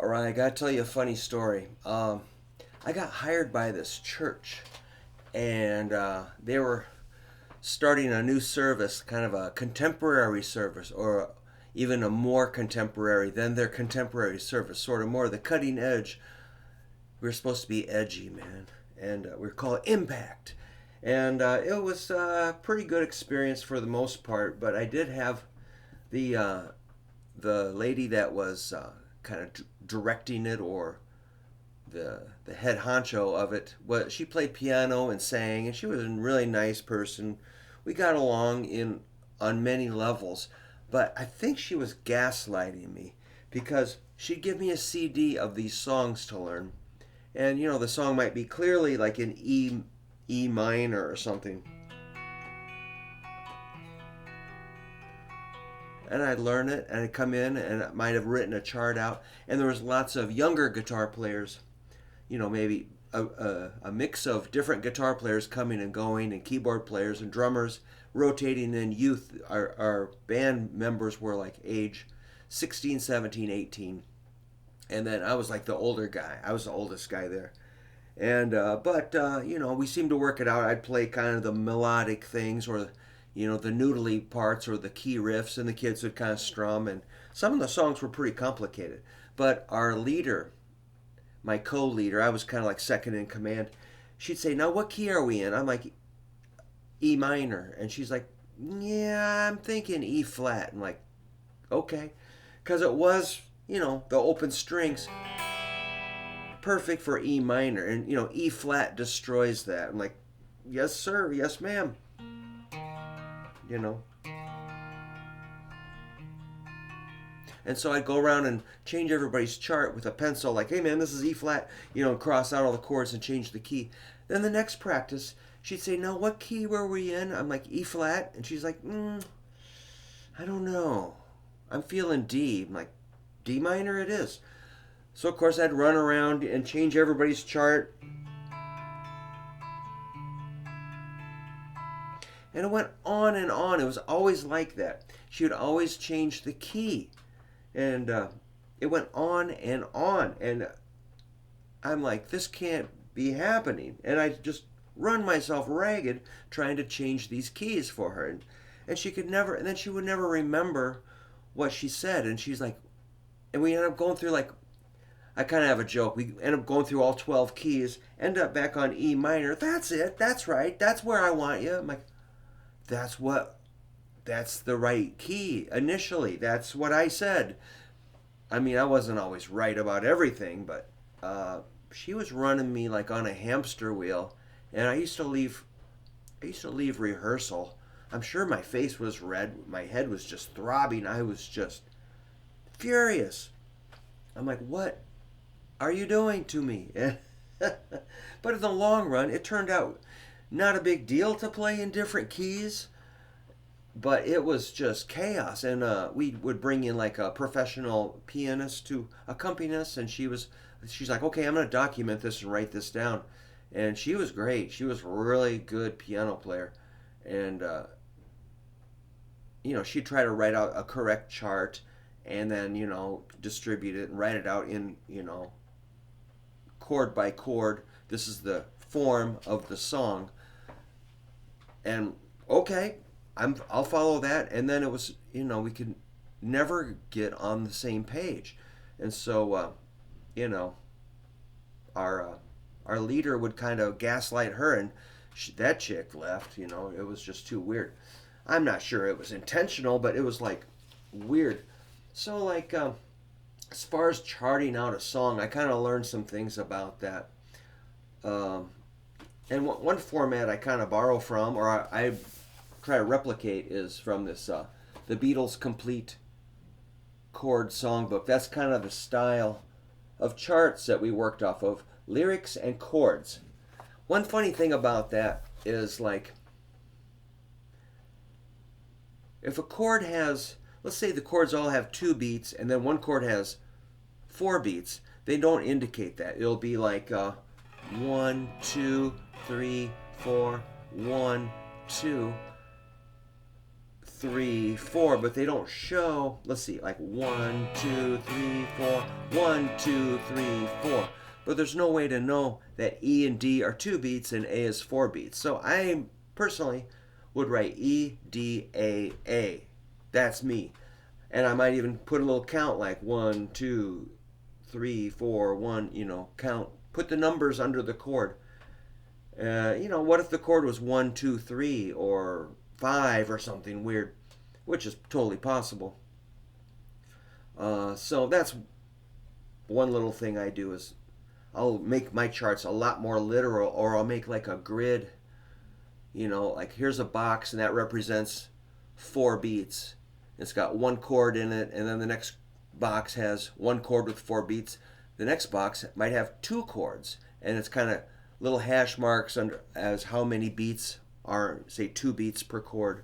All right, I gotta tell you a funny story. I got hired by this church, and they were starting a new service, kind of a contemporary service, or even a more contemporary than their contemporary service, sort of more the cutting edge. We were supposed to be edgy, man, and we were called Impact, and it was a pretty good experience for the most part. But I did have the uh, the lady that was kind of directing it, or the head honcho of it. What she played piano and sang, and she was a really nice person. We got along in on many levels, but I think she was gaslighting me because she'd give me a CD of these songs to learn, and the song might be clearly like in E minor or something, and I'd learn it, and I'd come in and I might have written a chart out, and there was lots of younger guitar players, maybe a mix of different guitar players coming and going, and keyboard players and drummers rotating in youth. Our band members were like age 16, 17, 18. And then I was like the older guy. I was the oldest guy there. And, we seemed to work it out. I'd play kind of the melodic things, or, the noodly parts, or the key riffs, and the kids would kind of strum. And some of the songs were pretty complicated. But our leader, my co-leader, I was kind of like second in command. She'd say, "Now what key are we in?" I'm like, "E minor," and she's like, "Yeah, I'm thinking E flat." I'm like, "Okay," because it was, the open strings, perfect for E minor, and E flat destroys that. I'm like, "Yes, sir. Yes, ma'am." You know. And so I'd go around and change everybody's chart with a pencil, like, "Hey, man, this is E flat," and cross out all the chords and change the key. Then the next practice, she'd say, "Now, what key were we in?" I'm like, "E flat." And she's like, "I don't know. I'm feeling D." I'm like, "D minor it is." So, of course, I'd run around and change everybody's chart. And it went on and on. It was always like that. She would always change the key. And it went on and on. And I'm like, this can't be happening. And I just run myself ragged trying to change these keys for her. And she could never, and then she would never remember what she said. And she's like, and we ended up going through, like, I kind of have a joke. We end up going through all 12 keys, end up back on E minor. "That's it. That's right. That's where I want you." I'm like, that's what, that's the right key initially. That's what I said. I mean, I wasn't always right about everything, but she was running me like on a hamster wheel. And I used to leave rehearsal. I'm sure my face was red. My head was just throbbing. I was just furious. I'm like, "What are you doing to me?" But in the long run, it turned out not a big deal to play in different keys, but it was just chaos. And we would bring in like a professional pianist to accompany us, and she's like, "Okay, I'm going to document this and write this down." And she was great. She was a really good piano player. And she'd try to write out a correct chart, and then distribute it and write it out in chord by chord. This is the form of the song. And okay, I'll follow that. And then it was, we could never get on the same page. And so you know our our leader would kind of gaslight her, and that chick left. It was just too weird. I'm not sure it was intentional, but it was like weird. So, like, as far as charting out a song, I kind of learned some things about that. Um, and one format I kind of borrow from, or I try to replicate, is from this the Beatles Complete Chord Songbook. That's kind of the style of charts that we worked off of: lyrics and chords. One funny thing about that is, like, if a chord has, let's say the chords all have 2 beats, and then one chord has 4 beats, they don't indicate that. It'll be like 1, 2, 3, 4, 1, 2, 3, 4, but they don't show, let's see, like 1, 2, 3, 4, 1, 2, 3, 4. But there's no way to know that E and D are 2 beats and A is 4 beats. So I personally would write E, D, A, A. That's me. And I might even put a little count like 1, 2, 3, 4, 1, count. Put the numbers under the chord. What if the chord was 1, 2, 3 or 5 or something weird, which is totally possible. So that's one little thing I do is I'll make my charts a lot more literal, or I'll make like a grid. Like here's a box and that represents 4 beats. It's got 1 chord in it, and then the next box has 1 chord with 4 beats. The next box might have 2 chords, and it's kind of little hash marks under as how many beats are, say, 2 beats per chord.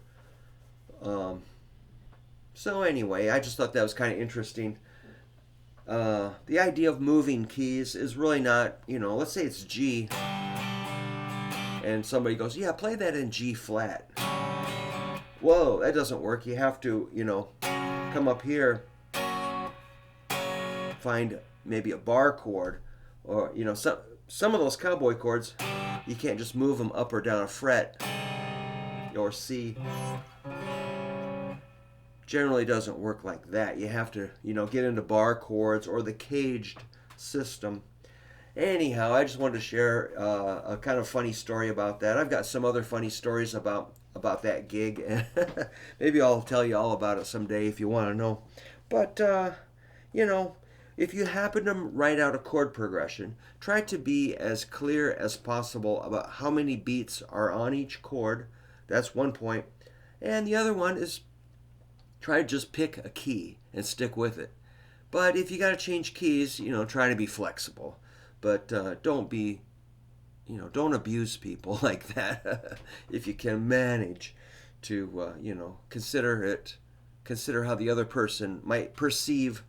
So anyway, I just thought that was kind of interesting. The idea of moving keys is really not, let's say it's G, and somebody goes, yeah, play that in G flat. Whoa, that doesn't work. You have to, come up here, find maybe a bar chord, or, some of those cowboy chords, you can't just move them up or down a fret, or C. Generally doesn't work like that. You have to, get into bar chords or the caged system. Anyhow, I just wanted to share a kind of funny story about that. I've got some other funny stories about that gig. Maybe I'll tell you all about it someday if you want to know. But, if you happen to write out a chord progression, try to be as clear as possible about how many beats are on each chord. That's one point. And the other one is try to just pick a key and stick with it. But if you got to change keys, try to be flexible. But don't don't abuse people like that. If you can manage to, consider how the other person might perceive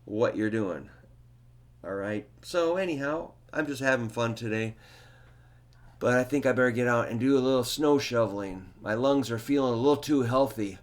what you're doing. All right. So anyhow, I'm just having fun today. But I think I better get out and do a little snow shoveling. My lungs are feeling a little too healthy.